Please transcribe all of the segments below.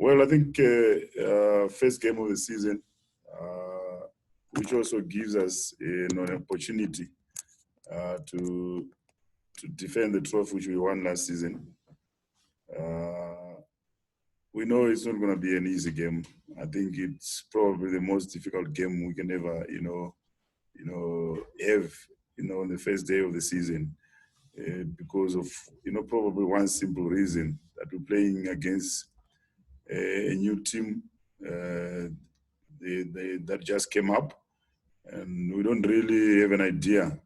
Well, I think first game of the season, which also gives us an opportunity to defend the trophy which we won last season. We know it's not going to be an easy game. I think it's probably the most difficult game we can ever, have, on the first day of the season, because of, probably one simple reason that we're playing against a new team that just came up, and we don't really have an idea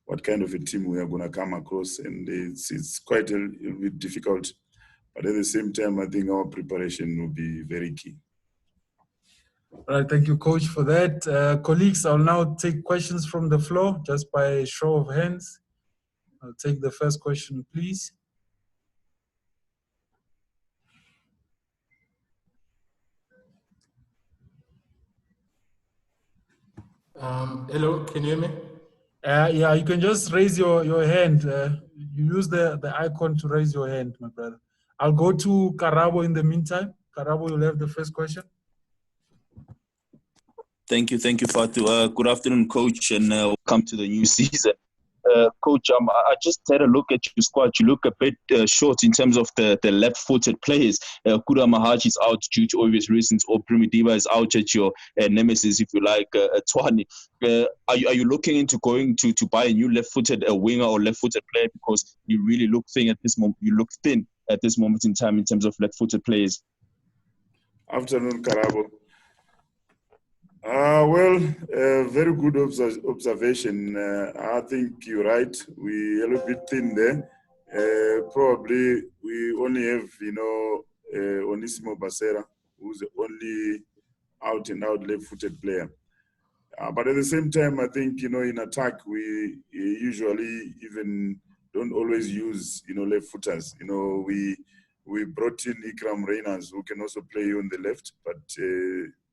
what kind of a team we are going to come across, and it's quite a little bit difficult. But at the same time, I think our preparation will be very key. All right, thank you, Coach, for that. Colleagues, I'll now take questions from the floor, just by a show of hands. I'll take the first question, please. Hello, can you hear me? Yeah, you can just raise your hand. You use the icon to raise your hand, my brother. I'll go to Karabo in the meantime. Karabo, you'll have the first question. Thank you, Fatu. Good afternoon, Coach, and welcome to the new season. Coach, I just had a look at your squad. You look a bit short in terms of the left-footed players. Kura Mahachi is out due to obvious reasons, or Primitiva is out at your nemesis, if you like, Twani. Are you looking into going to buy a new left-footed winger or left-footed player, because you really look thin at this moment? You look thin at this moment in time in terms of left-footed players. Afternoon, Karabo. Very good observation. I think you're right. We're a little bit thin there. Probably we only have, Onisimo Basera, who's the only out-and-out left-footed player. But at the same time, I think, in attack, we usually even don't always use, left-footers. We brought in Ikram Reyners, who can also play on the left, but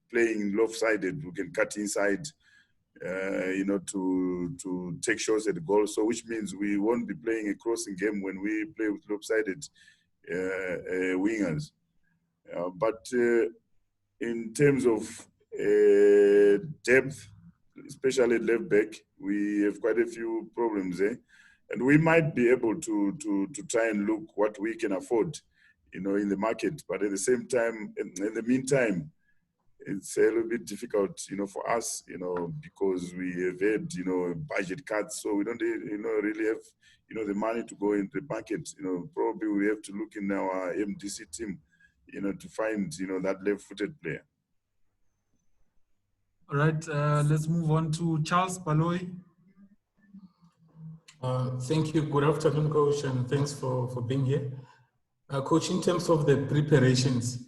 playing lopsided, we can cut inside, to take shots at the goal. So which means we won't be playing a crossing game when we play with lopsided wingers. But in terms of depth, especially left back, we have quite a few problems there. And we might be able to try and look what we can afford, in the market. But at the same time, in the meantime, it's a little bit difficult, for us, because we have had, budget cuts, so we don't, really have, the money to go into the market. Probably we have to look in our MDC team, to find, that left-footed player. All right, let's move on to Charles Baloyi. Thank you. Good afternoon, Coach, and thanks for being here. Coach, in terms of the preparations,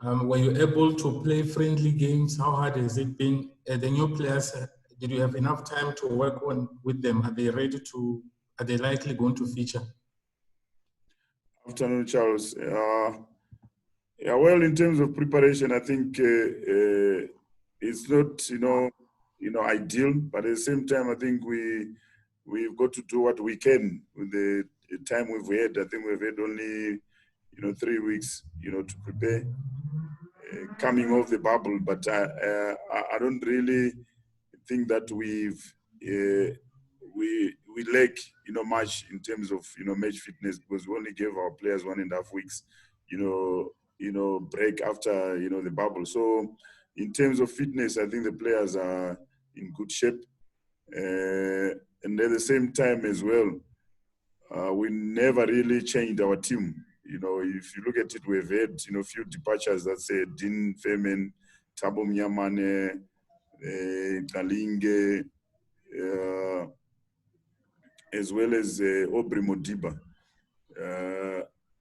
were you able to play friendly games? How hard has it been? The new players, did you have enough time to work on with them? Are they ready to? Are they likely going to feature? Afternoon, Charles. Well, in terms of preparation, I think it's not, ideal, but at the same time, I think we've got to do what we can with the time we've had. I think we've had only, 3 weeks, to prepare. Coming off the bubble, but I don't really think that we lack, much in terms of, match fitness, because we only gave our players 1.5 weeks, break after, the bubble. So in terms of fitness, I think the players are in good shape. And at the same time as well, we never really changed our team. If you look at it, we've had, few departures. That's Dean Femen, Thabo Mnyamane, Kalinge, as well as Aubrey Modiba.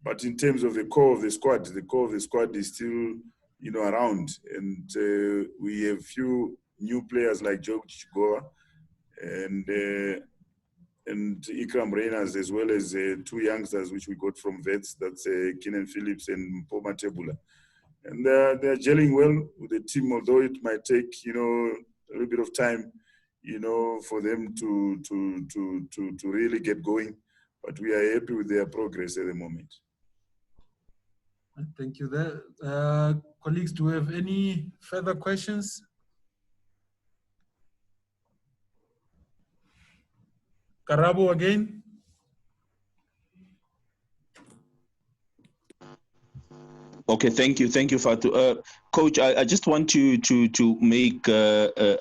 But in terms of the core of the squad is still, around. And we have few new players like George Chigoa and Ikram Reyners, as well as 2 youngsters which we got from vets. That's Keenan Phillips and Mpoma Tebula. And they're gelling well with the team, although it might take, a little bit of time, for them to really get going. But we are happy with their progress at the moment. Thank you there. Colleagues, do we have any further questions? Karabo again. Okay, thank you, Fatu. Coach, I just want you to make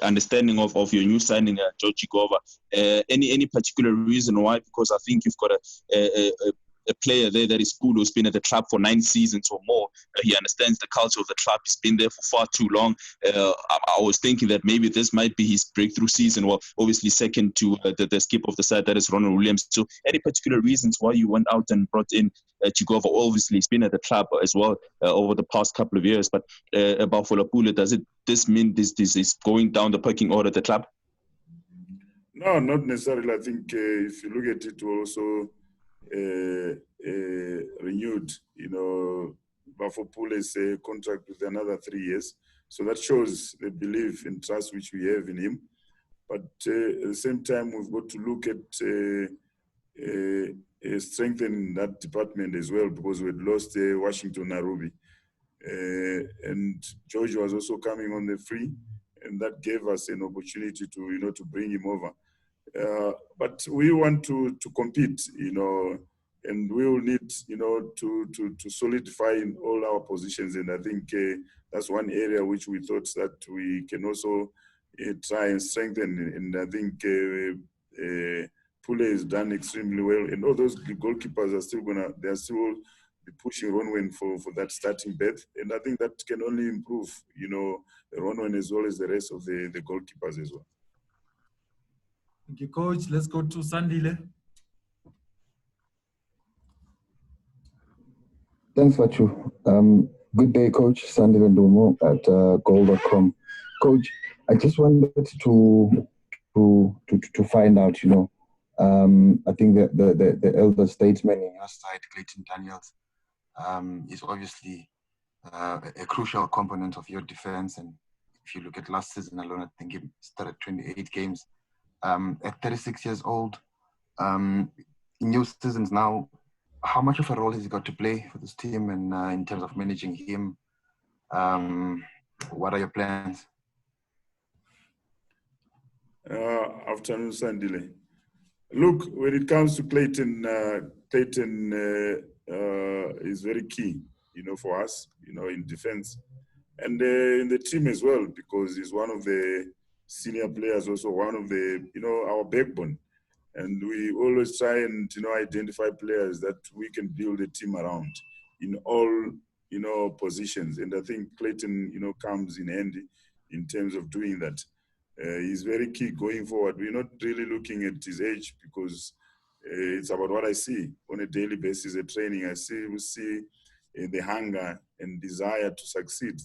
understanding of your new signing, Georgie Gova. Any particular reason why? Because I think you've got a player there that is good, who's been at the club for 9 seasons or more. He understands the culture of the club. He's been there for far too long. I was thinking that maybe this might be his breakthrough season. Well, obviously second to the skip of the side, that is Ronald Williams. So any particular reasons why you went out and brought in Chigova? Obviously, he's been at the club as well over the past couple of years. But about Folapule, does this mean this is going down the pecking order at the club? No, not necessarily. I think if you look at it, also renewed, Bafopule's contract with another 3 years. So that shows the belief and trust which we have in him. But at the same time, we've got to look at strengthening that department as well, because we had lost Washington Narubi. And George was also coming on the free, and that gave us an opportunity to, to bring him over. But we want to compete, and we will need, to solidify in all our positions. And I think that's one area which we thought that we can also try and strengthen. And I think Pule has done extremely well. And all those goalkeepers are still they're still be pushing Ronwen for that starting berth. And I think that can only improve, Ronwen as well as the rest of the goalkeepers as well. Thank you, Coach. Let's go to Sandile. Thanks, Fachu. Good day, Coach. Sandile Ndumo at goal.com. Coach, I just wanted to find out, I think the elder statesman in your side, Clayton Daniels, is obviously a crucial component of your defense. And if you look at last season alone, I think he started 28 games. At 36 years old, in your seasons now, how much of a role has he got to play for this team, and in terms of managing him? What are your plans? Afternoon, Sandile. Look, when it comes to Clayton, is very key, for us, in defense, and in the team as well, because he's one of the senior players, also one of the, our backbone. And we always try and, identify players that we can build a team around in all, positions. And I think Clayton, comes in handy in terms of doing that. He's very key going forward. We're not really looking at his age, because it's about what I see on a daily basis at training. I see the hunger and desire to succeed,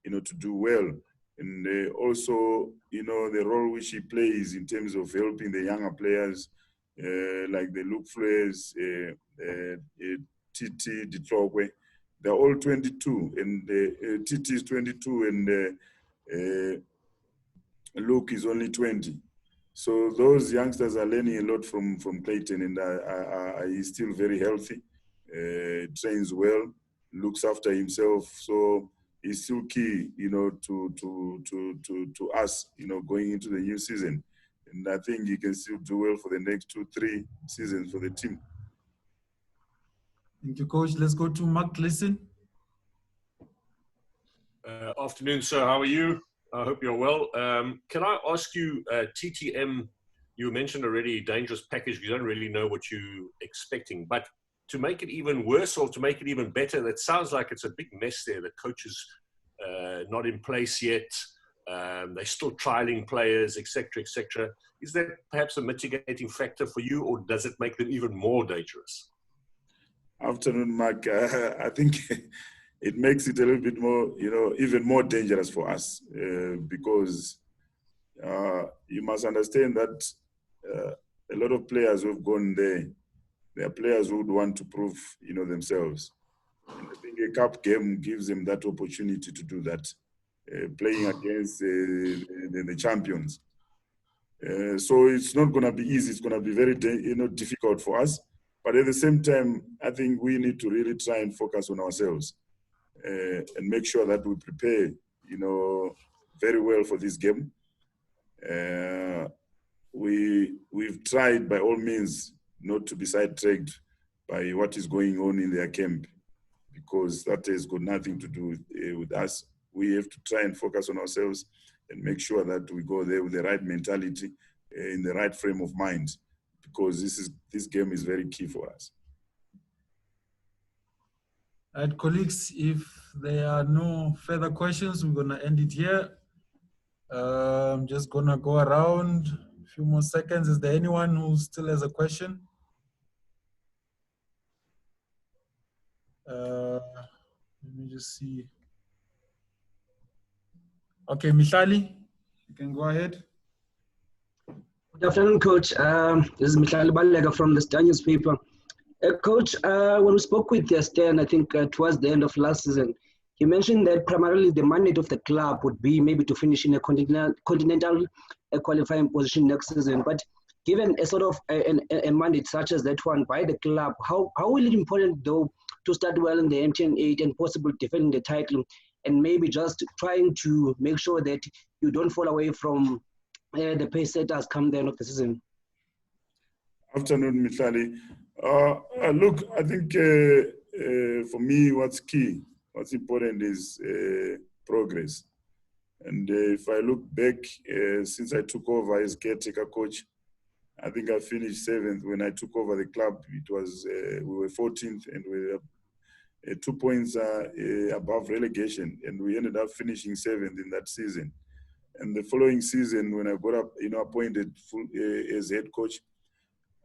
to do well. And also, the role which he plays in terms of helping the younger players, like the Luke Flores, Titi, Ditlogwe. They're all 22, and Titi is 22, and Luke is only 20. So those youngsters are learning a lot from Clayton, and he's still very healthy, trains well, looks after himself. So is still key, to us, going into the new season. And I think he can still do well for the next 2-3 seasons for the team. Thank you, Coach. Let's go to Mark Gleason. Afternoon, sir. How are you? I hope you're well. Can I ask you, TTM, you mentioned already dangerous package. You don't really know what you're expecting, but to make it even worse or to make it even better, that sounds like it's a big mess there. The coach is not in place yet. They're still trialing players, etc., etc. Is that perhaps a mitigating factor for you, or does it make them even more dangerous? Afternoon, Mark. I think it makes it a little bit more, even more dangerous for us, because you must understand that a lot of players who have gone there, they are players who would want to prove, themselves. And I think a cup game gives them that opportunity to do that, playing against the champions. So it's not going to be easy. It's going to be very, difficult for us. But at the same time, I think we need to really try and focus on ourselves. and make sure that we prepare, very well for this game. We've tried by all means not to be sidetracked by what is going on in their camp, because that has got nothing to do with us. We have to try and focus on ourselves and make sure that we go there with the right mentality, in the right frame of mind, because this game is very key for us. All right, colleagues, if there are no further questions, we're going to end it here. I'm just going to go around a few more seconds. Is there anyone who still has a question? Let me just see. Okay, Mihlali, you can go ahead. Good afternoon, Coach. This is Mihlali Balega from the Star newspaper. Coach, when we spoke with Stan, I think towards the end of last season, he mentioned that primarily the mandate of the club would be maybe to finish in a continental qualifying position next season. But given a sort of a mandate such as that one by the club, how will it important though to start well in the MTN8 and possibly defending the title, and maybe just trying to make sure that you don't fall away from the pace setters come the end of the season? Afternoon, Mihlali. Look, I think for me, what's important is progress. And if I look back, since I took over as caretaker coach, I think I finished 7th. When I took over the club, it was we were 14th, and we were 2 points above relegation, and we ended up finishing 7th in that season. And the following season, when I got up, appointed as head coach,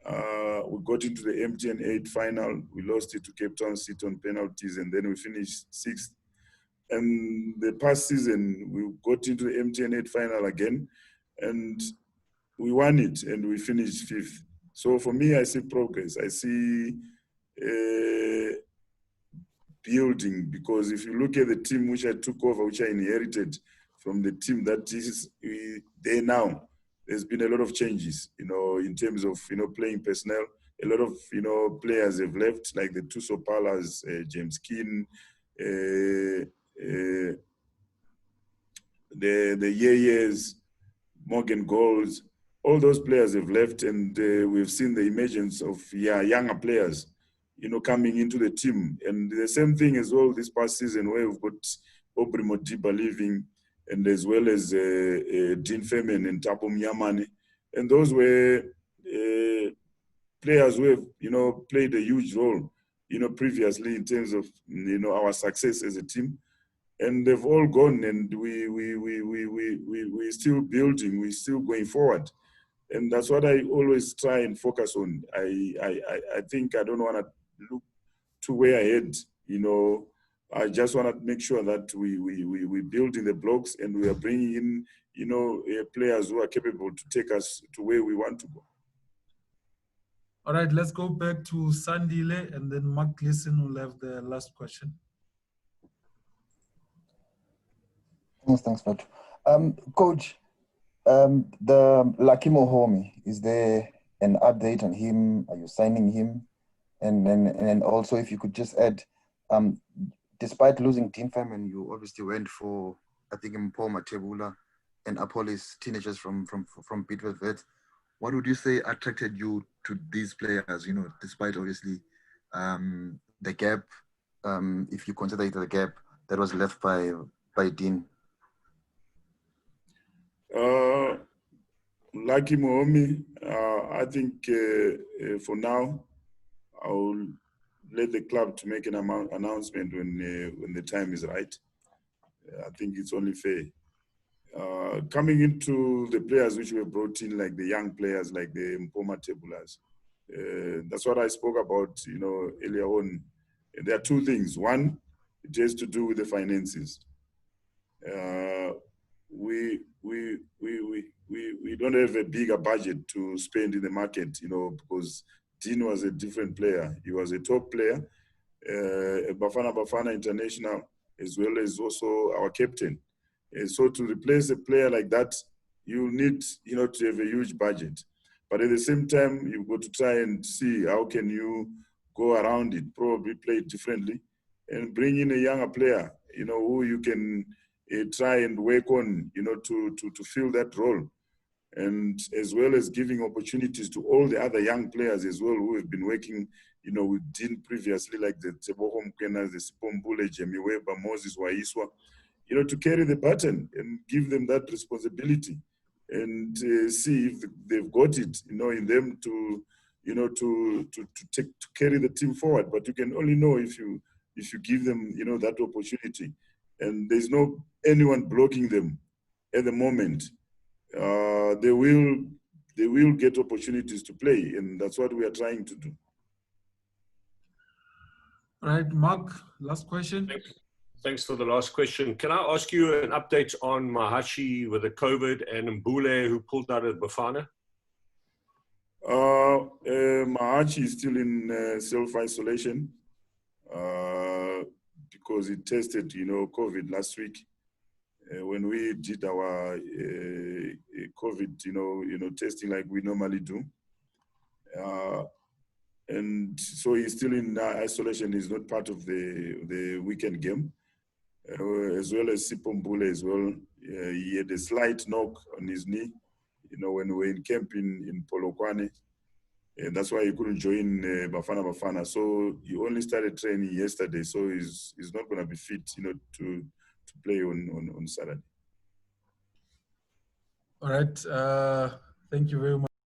we got into the MTN8 final. We lost it to Cape Town City on penalties, and then we finished 6th. And the past season, we got into the MTN8 final again, and we won it, and we finished 5th. So for me, I see progress. I see building, because if you look at the team which I took over, which I inherited from the team that is there now, there's been a lot of changes, in terms of, playing personnel. A lot of, players have left, like the two Sopalas, James Keane, the Yeyes, Morgan Golds, all those players have left, and we've seen the emergence of younger players, coming into the team. And the same thing as well this past season, where we've got Aubrey Modiba leaving, and as well as Dean Femin and Thabo Mnyamane. And those were players who have, played a huge role, previously in terms of, our success as a team. And they've all gone, and we're still building, we're still going forward. And that's what I always try and focus on. I think I don't want to look too way ahead, I just want to make sure that we building the blocks, and we are bringing in, players who are capable to take us to where we want to go. All right, let's go back to Sandile, and then Mark Gleason will have the last question. Thanks, Fatu. Coach, the Lucky Mohomi, is there an update on him? Are you signing him? And also, if you could just add, despite losing Dean Femin, you obviously went for, I think, Mpoma Tebula and Apollos teenagers from Bidvest Vets. What would you say attracted you to these players, despite obviously the gap, if you consider it the gap that was left by Dean? Lucky Mohomi, I think for now, I'll let the club to make an announcement when the time is right. I think it's only fair. Coming into the players which were brought in, like the young players, like the Mpoma Tebulas, that's what I spoke about, earlier on. There are two things. One, it has to do with the finances. We don't have a bigger budget to spend in the market, because Dean was a different player. He was a top player, Bafana International, as well as also our captain. So to replace a player like that, you need, to have a huge budget. But at the same time, you've got to try and see how can you go around it, probably play it differently. and bring in a younger player, you know, who you can try and work on, you know, to fill that role. And as well as giving opportunities to all the other young players as well who have been working, you know, with Dean previously, like the Teboho Mkena, the Sipombule, Jamie Weber, Moses Waiswa, you know, to carry the baton and give them that responsibility and see if they've got it, you know, in them to, you know, to carry the team forward. But you can only know if you give them, you know, that opportunity. And there's no anyone blocking them at the moment. They will get opportunities to play, and that's what we are trying to do. All right, Mark, last question. Thanks for the last question. Can I ask you an update on Mahachi with the COVID and Mbule who pulled out of Bafana? Mahachi is still in self-isolation because he tested, you know, COVID last week. When we did our COVID, you know, testing like we normally do. And so he's still in isolation. He's not part of the weekend game. As well as Sipombule as well. He had a slight knock on his knee, you know, when we were in camp in Polokwane. And that's why he couldn't join Bafana. So he only started training yesterday. So he's not going to be fit, you know, to play on Saturday. All right. Thank you very much.